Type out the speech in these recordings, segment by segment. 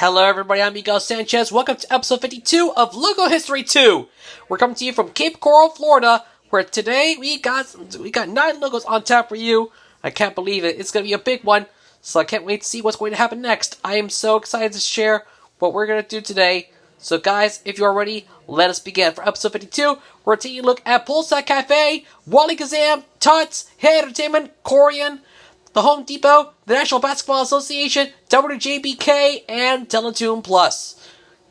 Hello everybody, I'm Miguel Sanchez. Welcome to episode 52 of Logo History 2. We're coming to you from Cape Coral, Florida, where today we got 9 logos on tap for you. I can't believe it. It's going to be a big one, so I can't wait to see what's going to happen next. I am so excited to share what we're going to do today. So guys, if you're ready, let us begin. For episode 52, we're taking a look at Polsat Cafe, Wallykazam, TOTS, HiT Entertainment, Chorion, the Home Depot, the National Basketball Association, WJBK, and Teletune Plus.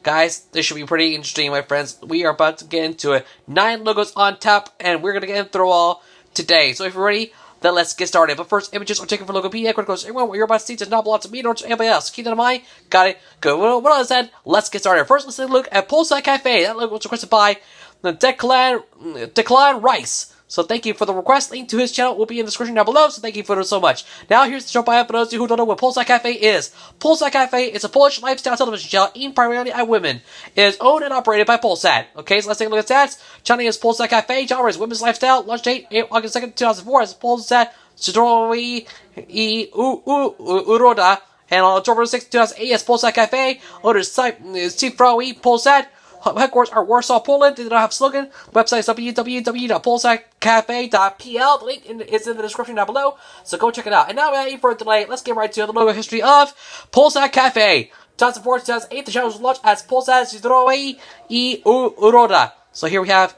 Guys, this should be pretty interesting, my friends. We are about to get into it. 9 logos on tap, and we're going to get through all today. So if you're ready, then let's get started. But first, images are taken from Logopedia. Criticals, everyone, what you're about to see does not belong to me nor to anybody else. Keep that in mind. Got it. Good. Well, what I said, let's get started. First, let's take a look at Polsat Cafe. That logo was requested by Declan Rice. So thank you for the request. Link to his channel will be in the description down below, so thank you for it so much. Now here's the show by for those of you who don't know what Polsat Cafe is. Polsat Cafe is a Polish lifestyle television channel aimed primarily at women. It is owned and operated by Polsat. Okay, so let's take a look at stats. Channel is Polsat Cafe. Genre is women's lifestyle. Launch date August 2nd, 2004 as Polsat Zdrowi I Uroda. And on October 6th, 2008 as Polsat Cafe. Owners is Cifrowi Polsat. Headquarters are Warsaw, Poland. They do not have a slogan. Website is www.polsatcafe.pl. The link is in the description down below, so go check it out. And now, without any further delay, let's get right to the logo history of Polsat Cafe. 2004 to 2008, the channel was launched as Polsat Zdrowi I Uroda. So here we have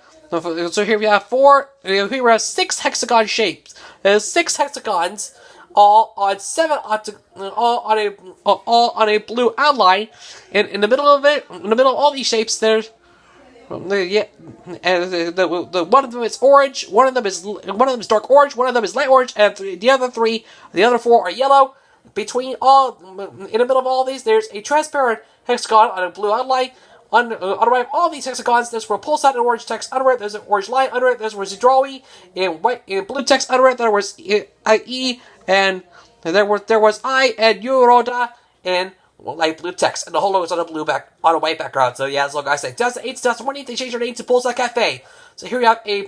6 hexagon shapes. There's 6 hexagons, all on a blue outline, and in the middle of all these shapes, there's one of them is orange, one of them is dark orange, one of them is light orange, and the other 4 are yellow. In the middle of all these, there's a transparent hexagon on a blue outline. On the right of all these hexagons, there's for Polsat and orange text under it. There's an orange line under it. There's where Zdrowi in blue text under it. There was I and there was I and Uroda in light blue text, and the whole logo is on a white background. So yeah, that's all I say. 2008, 2020, they changed their name to Polsat Cafe. So here we have a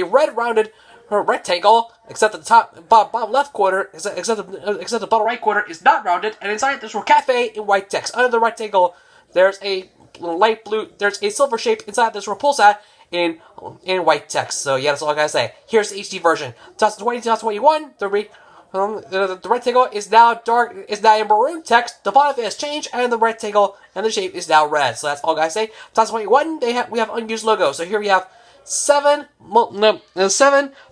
red rounded rectangle, except the top bottom left corner, except the bottom right corner is not rounded, and inside there's a cafe in white text. Under the rectangle, there's a light blue. There's a silver shape inside this Polsat in white text. So yeah, that's all I gotta say. Here's the HD version. 2020, 2021. The rectangle is now in maroon text. The font has changed, and the rectangle and the shape is now red. So that's all I gotta say. 2021. We have unused logos. So here we have 7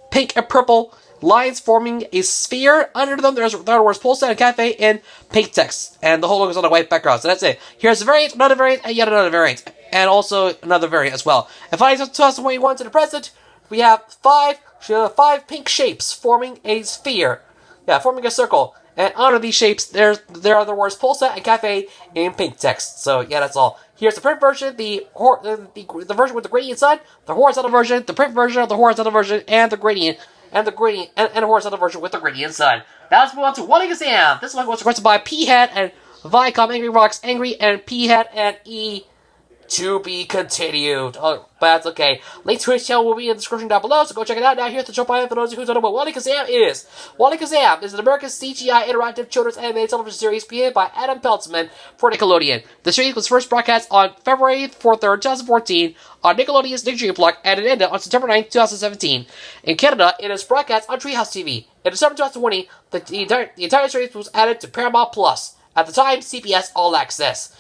pink and purple lines forming a sphere. Under them, there are words Polsat Cafe in pink text, and the whole logo is on a white background. So that's it. Here's a variant, another variant, and yet another variant, and also another variant as well. And finally, 2021 to the present, we have 5 pink shapes forming a sphere. Yeah, forming a circle. And under these shapes, there are the words Polsat and Cafe in pink text. So yeah, that's all. Here's the print version, the version with the gradient sun, the horizontal version, the print version of the horizontal version, and the gradient. And the horizontal version with the gradient sun. Now let's move on to Wallykazam. This one was requested by P-Hat and Viacom, Angry Rocks, Angry, and P-Hat and E. To be continued. Oh, but that's okay. Link to his channel will be in the description down below, so go check it out. Now here's the show by for those of you who don't know what Wallykazam is. Wallykazam is an American CGI interactive children's animated television series created by Adam Peltzman for Nickelodeon. The series was first broadcast on February 3rd, 2014 on Nickelodeon's Nick Jr. Block, and it ended on September 9th, 2017. In Canada, it is broadcast on Treehouse TV. In December 2020, the entire series was added to Paramount Plus. At the time, CBS All Access.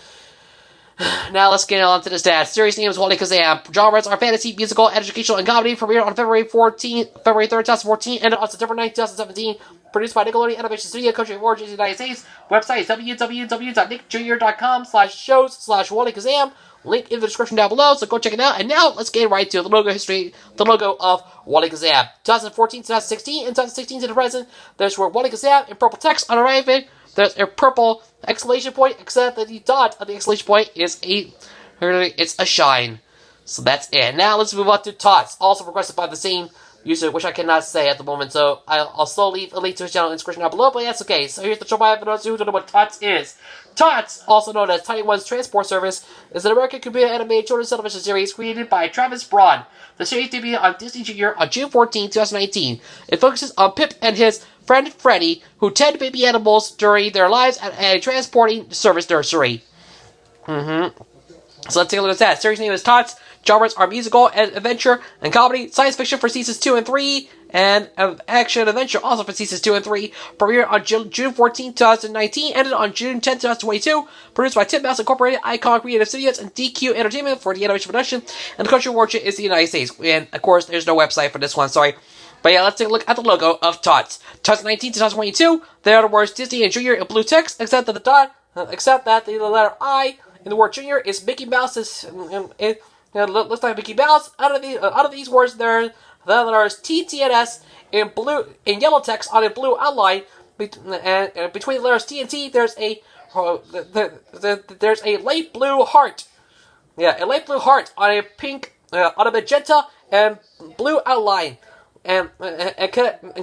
Now let's get on to the stats. Series name is Wallykazam. Genres are fantasy, musical, educational, and comedy. Premiered on February 3rd, 2014, and on September 9th, 2017. Produced by Nickelodeon Animation Studio, country of origin, United States. Website is www.nickjr.com/shows/Wallykazam. Link in the description down below, so go check it out. And now let's get right to the logo history, the logo of Wallykazam. 2014, 2016, and 2016 to the present. There's where Wallykazam in purple text on the right of it. There's a purple exclamation point, except that the dot of the exclamation point is it's a shine. So that's it. Now let's move on to TOTS, also requested by the same user, which I cannot say at the moment, so I'll still leave a link to his channel in the description down below, but that's okay. So here's the show by for those who don't know what TOTS is. TOTS, also known as Tiny One's Transport Service, is an American computer animated children's television series created by Travis Braun. The series debuted on Disney Junior on June 14, 2019. It focuses on Pip and his friend Freddy, who tend baby animals during their lives at a transporting service nursery. So let's take a look at that. Series name is TOTS. Genres are musical, adventure, and comedy. Science fiction for seasons 2 and 3. And action adventure also for seasons 2 and 3. Premiered on June 14, 2019. Ended on June 10, 2022. Produced by Tip Mouse Incorporated, Icon Creative Studios, and DQ Entertainment for the animation production. And the country of origin is the United States. And of course, there's no website for this one, sorry. But yeah, let's take a look at the logo of TOTS. 2019 to 2022. There are the words Disney and Junior in blue text, except that the letter I in the word Junior is Mickey Mouse's. Looks like Mickey Mouse. Out of these words, there the letters T.O.T.S in yellow text on a blue outline, and between the letters T and T, there's a light blue heart. Yeah, a light blue heart on a pink, on a magenta and blue outline. And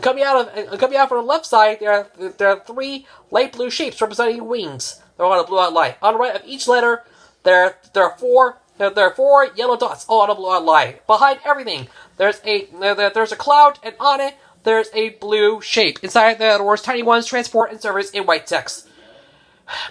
coming out from the left side, there are 3 light blue shapes representing wings. They're on a blue outline. On the right of each letter, there are 4 yellow dots, all on a blue outline. Behind everything, there's a cloud, and on it there's a blue shape. Inside the words Tiny Ones, Transport, and Service in white text.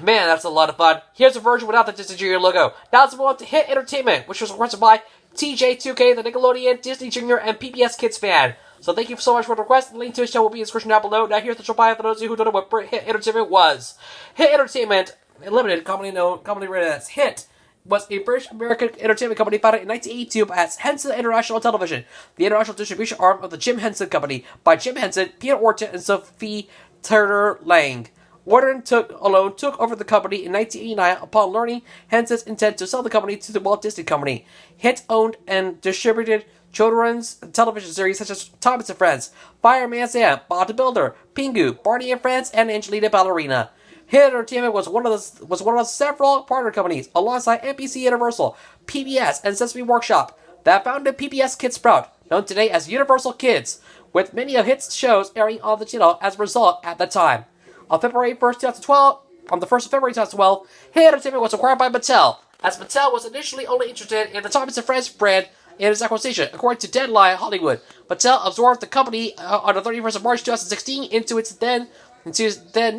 Man, that's a lot of fun. Here's a version without the Disney Junior logo. Now let's move on to HiT Entertainment, which was requested by TJ2K, the Nickelodeon, Disney Junior, and PBS Kids fan. So thank you so much for the request. The link to his show will be in the description down below. Now here's the show by for those of you who don't know what HiT Entertainment was. HiT Entertainment Limited, commonly rated as HiT, was a British American entertainment company founded in 1982 as Henson International Television, the international distribution arm of the Jim Henson Company, by Jim Henson, Peter Orton, and Sophie Turner-Lang. Orton took over the company in 1989 upon learning Henson's intent to sell the company to the Walt Disney Company. HiT owned and distributed children's television series such as Thomas and Friends, Fireman Sam, Bob the Builder, Pingu, Barney and Friends, and Angelina Ballerina. HiT Entertainment was one of the several partner companies alongside NBC Universal, PBS, and Sesame Workshop that founded PBS Kids Sprout, known today as Universal Kids, with many of HiT's shows airing on the channel as a result at the time. On the 1st of February 2012, HiT Entertainment was acquired by Mattel, as Mattel was initially only interested in the Thomas and Friends brand in its acquisition. According to Deadline Hollywood, Mattel absorbed the company on the 31st of March 2016 into its then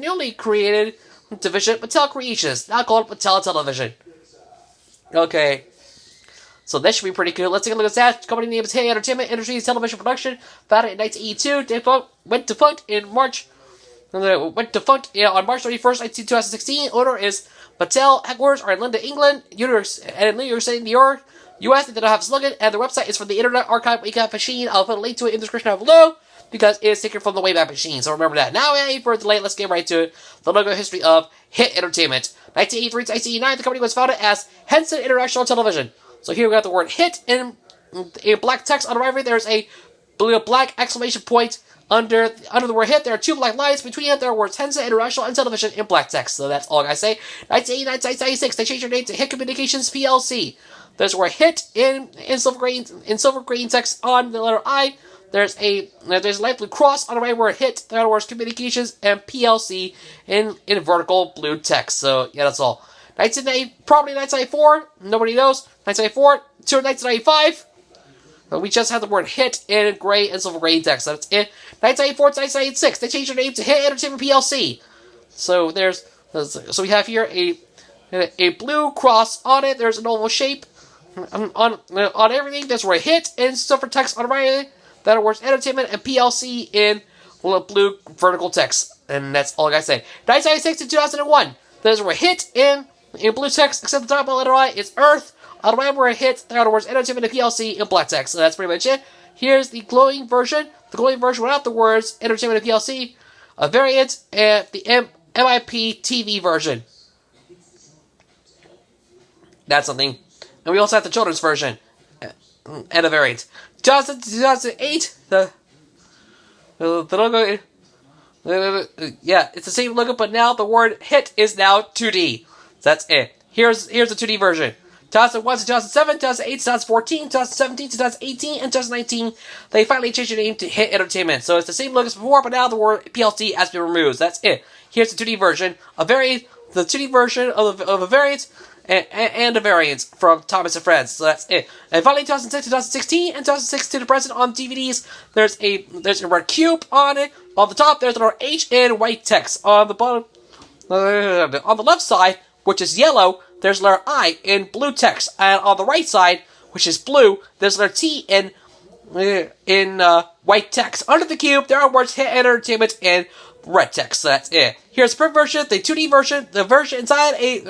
newly created division, Mattel Creations, now called Mattel Television. Okay. So that should be pretty cool. Let's take a look at that. The company name is HiT Entertainment Industries Television Production, founded in 1982. They went defunct on March 31st, 2016. Owner is Mattel. Headquarters are in London, England, New York City, New York, US. They don't have a slogan, and the website is from the Internet Archive Wayback Machine. I'll put a link to it in the description down below, because it's taken from the Wayback Machine, so remember that. Now, any further delay, let's get right to it. The logo history of HiT Entertainment. 1983 to 1989, the company was founded as Henson International Television. So here we got the word HiT in black text on the right. There's a black exclamation point under the word HiT. There are 2 black lines between it. There are words Henson International and Television in black text. So that's all I gotta say. 1989 to 1996, they changed their name to HiT Communications PLC. There's the word HiT in silver green text on the letter I. There's a light blue cross on the right where HiT, the other words Communications, and PLC in vertical blue text. So yeah, that's all. 1994, nobody knows. 1994 to 1995. But we just had the word HiT in gray and silver gray text. So that's it. 1994 to 1996, they changed their name to HiT Entertainment PLC. So so we have here a blue cross on it. There's an oval shape on everything. There's where HiT in silver text on the right. That words Entertainment and PLC in blue vertical text. And that's all I gotta say. 1996 to 2001. There's where HiT in blue text, except the top of the letter I is Earth. On the right where HiT, the other words Entertainment and PLC in black text. So that's pretty much it. Here's the glowing version. The glowing version without the words Entertainment and PLC. A variant and the MIP TV version. That's something. And we also have the children's version. And a variant. 2008, the logo, yeah, it's the same logo, but now the word HiT is now 2D. So that's it. Here's the 2D version. 2001 to 2007, 2008 to 2014, 2017 to 2018, and 2019, they finally changed their name to HiT Entertainment. So it's the same logo as before, but now the word PLC has been removed. So that's it. Here's the 2D version. The 2D version of a variant, and a variant from Thomas and Friends. So that's it. And finally, 2006 to 2016 and 2006 to the present on DVDs. There's a red cube on it. On the top, there's an H in white text. On the bottom, on the left side, which is yellow, there's letter I in blue text. And on the right side, which is blue, there's letter T in white text. Under the cube, there are words HiT Entertainment in red text. So that's it. Here's the print version, the 2D version, the version inside a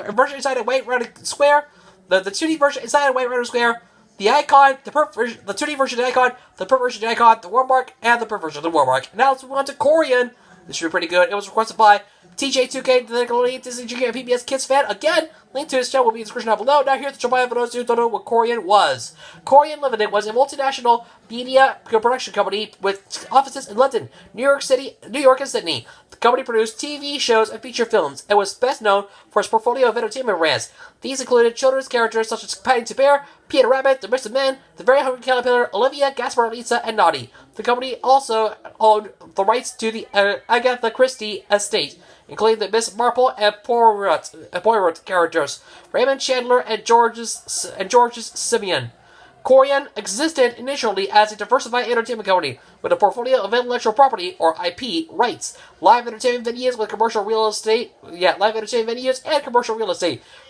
white rounded square, the 2D version inside a white rounded square, the icon, the 2D version of the icon, the print version of the icon, the watermark, and the print version of the watermark. Now let's move on to Chorion. This should be pretty good. It was requested by TJ2K, the Nickelodeon Disney Junior and PBS Kids fan. Again, link to his channel will be in the description down below. Now here's the trivia for those who don't know what Chorion was. Chorion Limited was a multinational media production company with offices in London, New York, and Sydney. The company produced TV shows and feature films, and was best known for its portfolio of entertainment brands. These included children's characters such as Paddington Bear, Peter Rabbit, The Mr. Men, The Very Hungry Caterpillar, Olivia, Gaspar, Lisa, and Naughty. The company also owned the rights to the Agatha Christie estate, including the Miss Marple and Poirot characters, Raymond Chandler and George's Simeon. Chorion existed initially as a diversified entertainment company with a portfolio of intellectual property, or IP, rights, live entertainment venues and commercial real estate.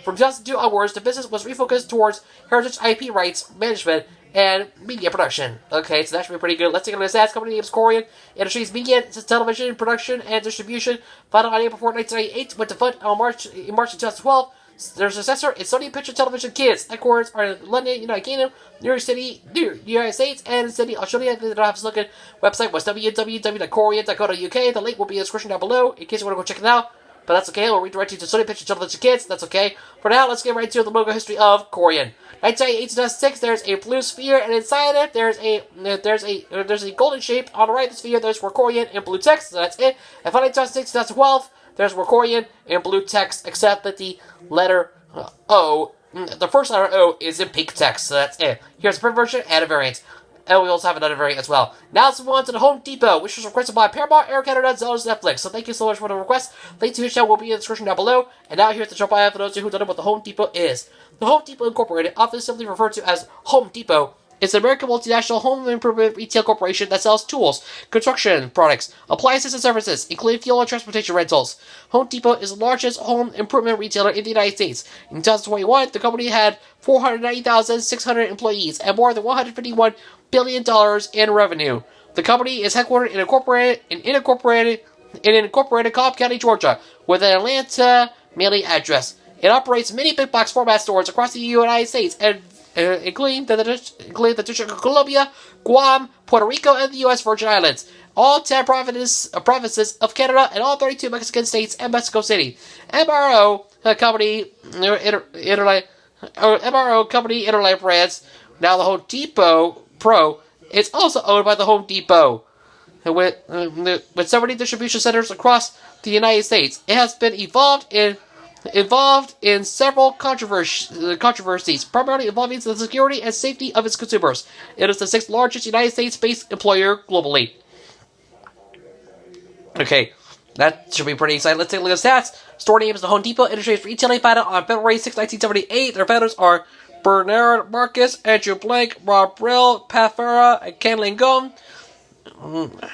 From 2002 onwards, the business was refocused towards heritage IP rights management and media production. Okay, so that should be pretty good. Let's take a look at the stats. Company name is Chorion. Industries media, television, production, and distribution. Founded on April 4, 1998. Went to fund in March of 2012. Their successor is Sony Picture Television Kids. Headquarters are in London, United Kingdom, New York City, United States, and Sydney, Australia. They don't have to look at. Website was www.chorion.co.uk. The link will be in the description down below in case you want to go check it out. But that's okay. We'll redirect you to Sony Picture Television Kids. That's okay. For now, let's get right to the logo history of Chorion. 1998 to 2006, there's a blue sphere, and inside it, there's a golden shape. On the right of the sphere, there's Chorion in blue text. So that's it. And finally, 2006 to 2012. There's Chorion in blue text, except that the letter O, the first letter O, is in pink text, so that's it. Here's a print version and a variant. And we also have another variant as well. Now let's move on to the Home Depot, which was requested by Paramount, Air Canada, Zelda's Netflix. So thank you so much for the request. Link to his channel will be in the description down below. And now here's the jump I have for those of you who don't know what the Home Depot is. The Home Depot Incorporated, often simply referred to as Home Depot, is an American multinational home improvement retail corporation that sells tools, construction products, appliances, and services, including fuel and transportation rentals. Home Depot is the largest home improvement retailer in the United States. In 2021, the company had 490,600 employees and more than $151 billion in revenue. The company is headquartered in incorporated Cobb County, Georgia, with an Atlanta mailing address. It operates many big box format stores across the United States, and including the District of Columbia, Guam, Puerto Rico, and the U.S. Virgin Islands, all 10 provinces of Canada, and all 32 Mexican states and Mexico City. MRO company Interline Brands, now the Home Depot Pro, is also owned by the Home Depot, with 70 distribution centers across the United States. It has been involved in several controversies, primarily involving the security and safety of its consumers. It is the 6th largest United States-based employer globally. Okay, that should be pretty exciting. Let's take a look at the stats. Store name is the Home Depot. Industry is retailing, founded on February 6, 1978. Their founders are Bernard Marcus, Andrew Blank, Rob Brill, Pat Farah, and Ken Langone.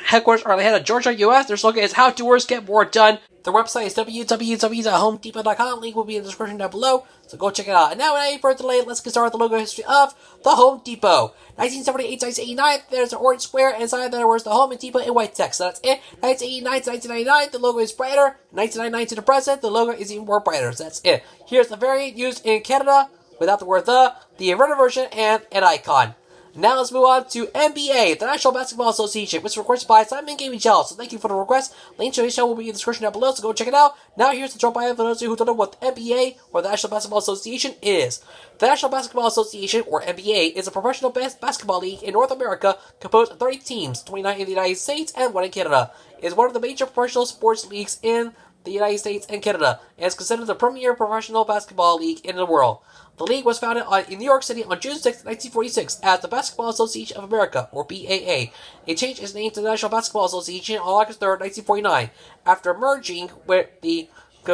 Headquarters are in Atlanta, Georgia, U.S. Their slogan is "How Doers Get More Done." Their website is www.homedepot.com. Link will be in the description down below, so go check it out. And now, without any further delay, let's get started with the logo history of the Home Depot. 1978 to 1989, there's an orange square, and inside there was the Home and Depot in white text. So that's it. 1989 to 1999, the logo is brighter. 1999 to the present, the logo is even more brighter. So that's it. Here's the variant used in Canada, without the word the inverted version, and an icon. Now let's move on to NBA, the National Basketball Association, which was requested by Simon Gaming Gel. So thank you for the request. Link to his show will be in the description down below, so go check it out. Now here's the drop I have for those of you who don't know what the NBA, or the National Basketball Association, is. The National Basketball Association, or NBA, is a professional basketball league in North America composed of 30 teams, 29 in the United States and 1 in Canada. It is one of the major professional sports leagues in the United States and Canada, and is considered the premier professional basketball league in the world. The league was founded in New York City on June 6, 1946 as the Basketball Association of America, or BAA. It changed its name to the National Basketball Association on August 3, 1949, after merging with the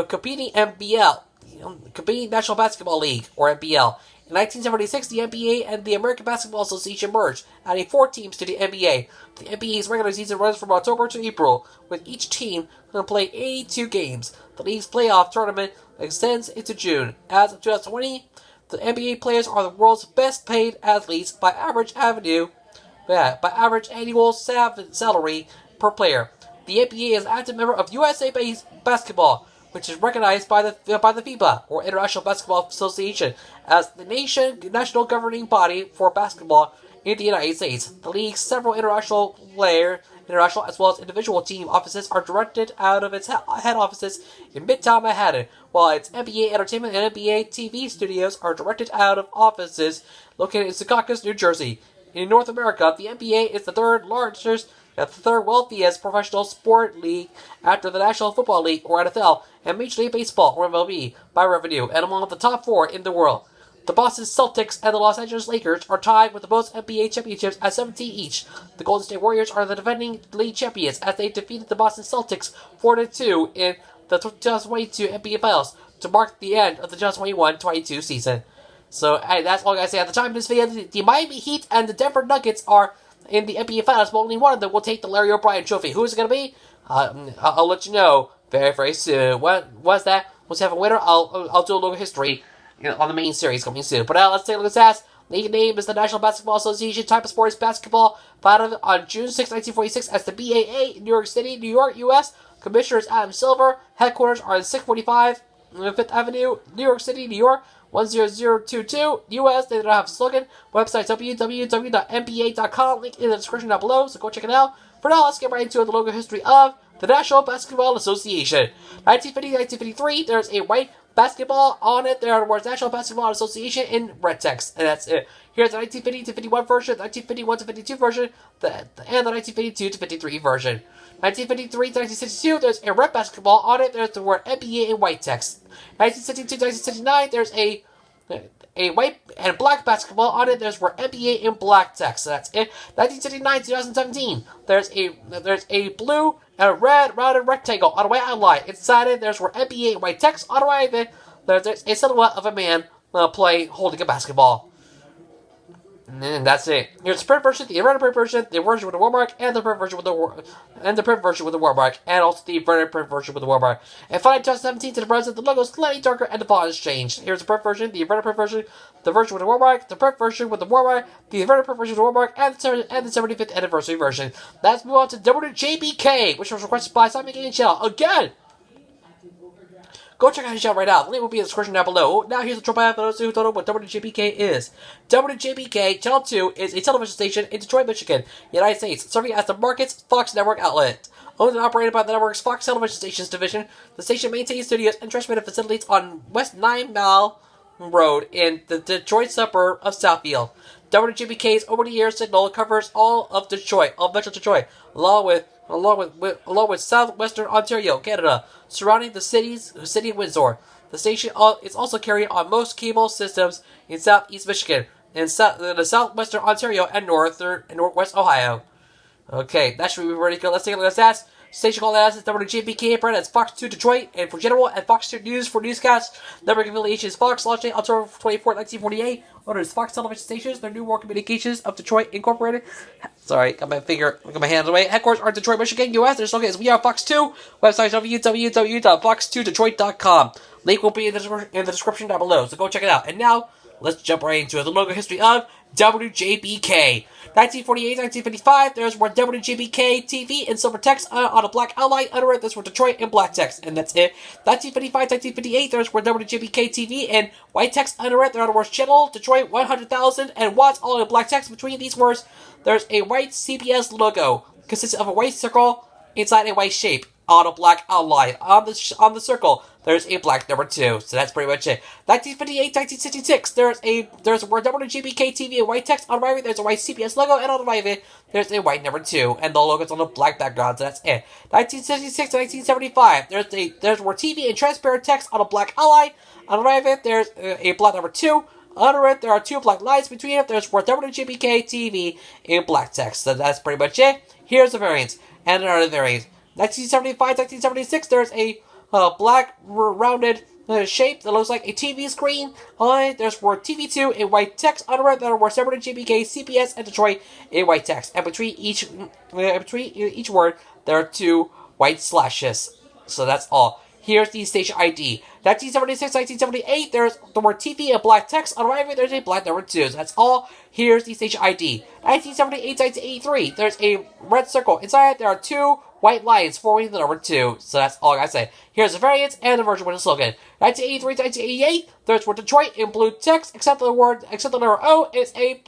competing National Basketball League, or NBL. In 1976, the NBA and the American Basketball Association merged, adding 4 teams to the NBA. The NBA's regular season runs from October to April, with each team going to play 82 games. The league's playoff tournament extends into June. As of 2020, the NBA players are the world's best paid athletes by average annual salary per player. The NBA is an active member of USA Basketball, which is recognized by the FIBA, or International Basketball Association, as the national governing body for basketball in the United States. The league's several international as well as individual team offices are directed out of its head offices in Midtown Manhattan, while its NBA Entertainment and NBA TV studios are directed out of offices located in Secaucus, New Jersey. In North America, the NBA is the third wealthiest professional sport league after the National Football League, or NFL, and Major League Baseball, or MLB, by revenue, and among the top 4 in the world. The Boston Celtics and the Los Angeles Lakers are tied with the most NBA championships at 17 each. The Golden State Warriors are the defending league champions as they defeated the Boston Celtics 4-2 in the 2022 NBA Finals to mark the end of the 2021-22 season. So, hey, that's all I gotta say at the time of this video. The Miami Heat and the Denver Nuggets are in the NBA Finals, but only one of them will take the Larry O'Brien Trophy. Who is it gonna be? I'll let you know very, very soon. What's that? Once you have a winner, I'll do a little history on the main series coming soon. But now let's take a look at this. League name is the National Basketball Association. Type of sport is basketball. Founded on June 6, 1946 as the BAA in New York City, New York, U.S. Commissioner is Adam Silver. Headquarters are in 645 Fifth Avenue, New York City, New York, 10022, U.S. They don't have a slogan. Website www.nba.com. Link in the description down below, so go check it out. For now, let's get right into the logo history of the National Basketball Association. 1950-1953, there's a white basketball on it. There was National Basketball Association in red text, and that's it. Here's the 1950-51 version, the 1951-52 version, and the 1952-53 version. 1953-1962, there's a red basketball on it. There's the word NBA in white text. 1962-1969, there's a white and black basketball on it. There's word NBA in black text. So that's it. 1979-2017, there's a blue and a red rounded rectangle on a white outline. Inside it, there's word NBA in white text. On the right of it, there's a silhouette of a man holding a basketball. And that's it. Here's the print version, the inverted print version, the version with the watermark, and the print version with the watermark, and also the inverted print version with the watermark. And finally, 2017 to the present, the logo is slightly darker and the font has changed. Here's the print version, the inverted print version, the version with the watermark, the print version with the watermark, the inverted print version with the watermark, and the 75th anniversary version. Let's move on to WJBK, which was requested by Simon Gaming Channel again. Go check out his channel right now. The link will be in the description down below. Now here's the trope I have for those who don't know what WJBK is. WJBK Channel 2 is a television station in Detroit, Michigan, United States, serving as the market's Fox network outlet. Owned and operated by the network's Fox Television Stations division, the station maintains studios and transmitted facilities on West 9 Mile Road in the Detroit suburb of Southfield. WJBK's over-the-air signal covers all of Detroit, all Metro Detroit, along with southwestern Ontario, Canada, surrounding the city of Windsor. The station is also carried on most cable systems in southeast Michigan, and the southwestern Ontario and northwest Ohio. Okay, that should be pretty good. Let's take a look at that. Station called as WJBK, brand as Fox 2 Detroit, and for general and Fox 2 News for newscasts. Network affiliation is Fox, launching October 24, 1948. Owners Fox Television Stations, their New World Communications of Detroit Incorporated. Sorry, got my hands away. Headquarters are Detroit, Michigan, U.S. Their slogan is We Are Fox 2. Website www.fox2detroit.com. Link will be in the description down below, so go check it out. And now, let's jump right into the logo history of WJBK. 1948-1955, there's word WJBK TV in silver text on a black outline. Under it, there's word Detroit in black text, and that's it. 1955-1958, there's word WJBK TV in white text. Under it, there are the words Channel, Detroit, 100,000, and Watts, all in black text. Between these words, there's a white CBS logo, consists of a white circle inside a white shape on a black outline. On the circle, there's a black number 2. So that's pretty much it. 1958-1966, there's a word WJBK TV in white text. On the right of it, there's a white CBS logo, and on the right of it, there's a white number 2, and the logo's on a black background. So that's it. 1966-1975, there's word TV in transparent text on a black outline. On the right of it, there's a black number 2. Under it, there are 2 black lines. Between it, there's word WJBK TV in black text. So that's pretty much it. Here's the variants, and another variant. 1975-1976, there's a black rounded shape that looks like a TV screen. On it, there's word TV2 in white text. Under it, there are words WJBK, CBS, and Detroit in white text. And between each word, there are 2 white slashes. So that's all. Here's the station ID. 1976, 1978, there's the word TV and black text. On arrival, there's a black number 2. So that's all. Here's the station ID. 1978, 1983, there's a red circle. Inside it, there are 2 white lines forming the number 2. So that's all I gotta say. Here's the variant and the version with the slogan. 1983 to 1988, there's word Detroit in blue text, except the number O is a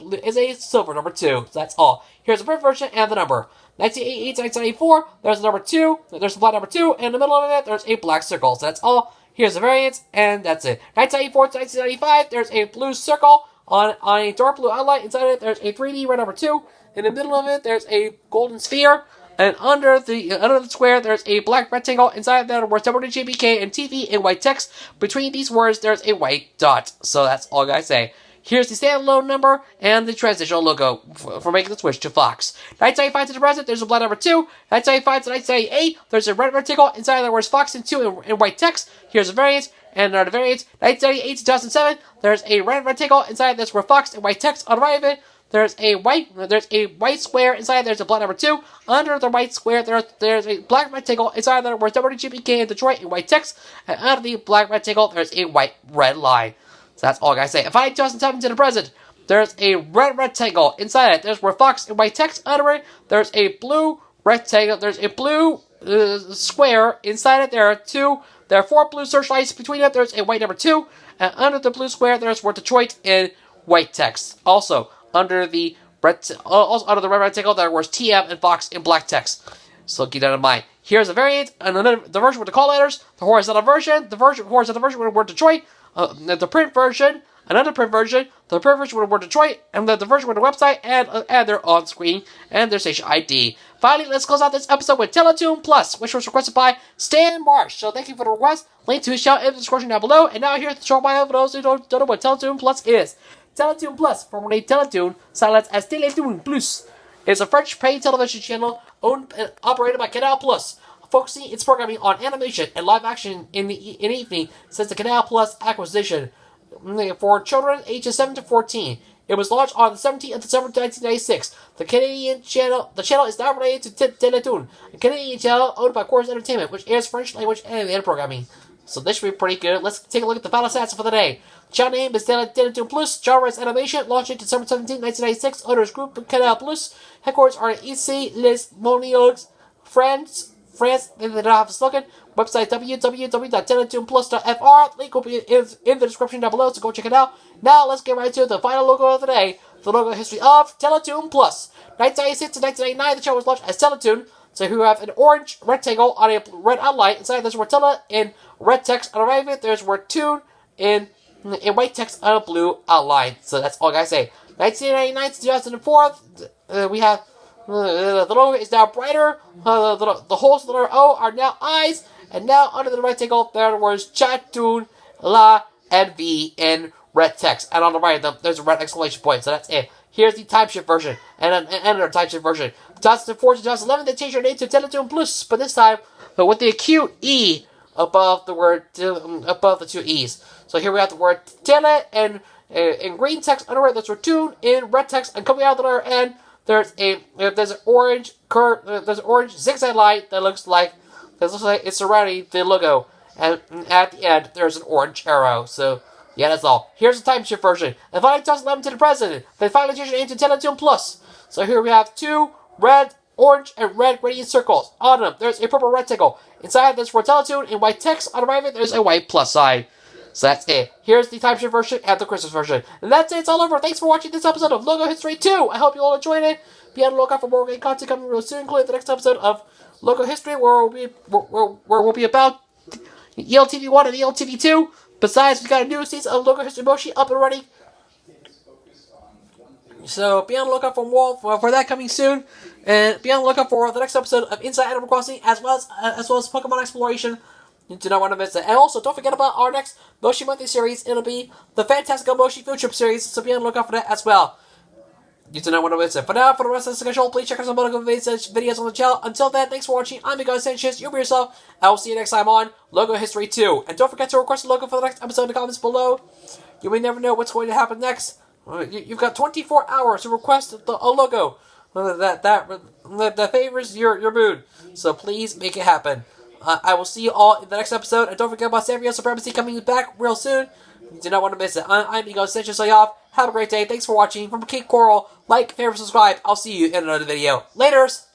silver number 2. So that's all. Here's the print version and the number. 1988 to 1994, there's the number 2, there's the black number 2, and in the middle of it, there's a black circle. So that's all. Here's the variant, and that's it. 1994 to 1995, there's a blue circle on a dark blue outline. Inside it, there's a 3D red number 2. In the middle of it, there's a golden sphere. And under the square, there's a black rectangle. Inside that, words WJBK and TV in white text. Between these words, there's a white dot. So that's all I gotta say. Here's the standalone number and the transitional logo for making the switch to Fox. 1995 to the present, there's a black number 2. 1995 to 1998, there's a red rectangle. Inside there, words Fox and 2 in white text. Here's the variant and another variant. 1998 to 2007, there's a red rectangle. Inside there's word Fox in white text. On the right of it, there's a white square. Inside there's a black number 2. Under the white square, there's a black rectangle. Inside there, words WJBK and Detroit in white text. And under the black rectangle, there's a white red line. So that's all I gotta say. If I 2007 to the present, there's a red rectangle. Inside it, there's where Fox in white text. Under it, there's a blue rectangle. There's a blue square. Inside it, there are 4 blue searchlights. Between it, there's a white number 2. And under the blue square, there's where Detroit in white text. Also, under the red rectangle, there was TM and Fox in black text. So keep that in mind. Here's a variant, and the version with the call letters, the horizontal version, horizontal version with the word Detroit, the print version, another print version, the print version with the word Detroit, and the version with the website, and their on-screen, and their station ID. Finally, let's close out this episode with Teletune Plus, which was requested by Stan Marsh. So thank you for the request. Link to his show in the description down below. And now here's the short bio for those who don't know what Teletune Plus is. Teletune Plus, formerly Teletoon, silenced as Teletune Plus, is a French paid television channel owned and operated by Canal Plus, focusing its programming on animation and live action in evening since the Canal Plus acquisition for children ages 7 to 14. It was launched on the 17th of December 1996. The channel is now related to Télétoon, a Canadian channel owned by Corus Entertainment, which airs French language animated programming. So this should be pretty good. Let's take a look at the final stats for the day. Channel name is Teletune Plus. Genre is animation. Launched in December 17, 1996. Owners Group Canal Plus. Headquarters are ici les Monioles, France. They don't have a slogan. Website www.teletuneplus.fr. Link will be in the description down below, so go check it out. Now let's get right to the final logo of the day. The logo history of Teletune Plus. 1996 to 1999, the channel was launched as Teletoon. So here we have an orange rectangle on a red outline. Inside there's word Tele in red text. On the right of it, there's word Tune in white text on a blue outline. So that's all I gotta say. 1999 to 2004, we have the logo is now brighter. The holes of the letter O are now eyes. And now under the rectangle, there are the words Chatun, La, and V in red text. And on the right of them, there's a red exclamation point. So that's it. Here's the timeshift version and another timeshift version. 2004 to 2011, they changed their name to Teletune Plus, but this time with the acute E above the word above the 2 E's. So here we have the word tele and in green text under it. There's word tune in red text, and coming out the letter N, there's an orange zigzag line that looks like it's surrounding the logo, and at the end there's an orange arrow. So yeah, that's all. Here's the timeshift version. And finally, 2011 to the present, they finally changed it into Teletune Plus. So here we have 2 red, orange, and red gradient circles. On them, there's a purple rectangle. Inside, there's for Teletoon in white text. On the right of it, there's a white plus sign. So that's it. Here's the timeshift version and the Christmas version. And that's it. It's all over. Thanks for watching this episode of Logo History 2. I hope you all enjoyed it. Be on the lookout for more great content coming real soon, including the next episode of Logo History, where we'll be about ELTV 1 and ELTV 2. Besides, we got a new season of Logo History Moshi up and running. So be on the lookout for more for that coming soon, and be on the lookout for the next episode of Inside Animal Crossing, as well as Pokemon Exploration. You do not want to miss it. And also, don't forget about our next Moshi Monthly series. It'll be the Fantastical Moshi Field Trip series, so be on the lookout for that as well. You do not want to miss it. For now, for the rest of the schedule, please check out some other videos on the channel. Until then, thanks for watching. I'm your guy Sanchez. You be yourself. I will see you next time on Logo History 2. And don't forget to request a logo for the next episode in the comments below. You may never know what's going to happen next. You've got 24 hours to request a logo that favors your mood. So please make it happen. I will see you all in the next episode. And don't forget about Sanrio Supremacy coming back real soon. You do not want to miss it. I'm Ego Sanchez off. Have a great day. Thanks for watching. From King Coral, like, favorite, subscribe. I'll see you in another video. Laters!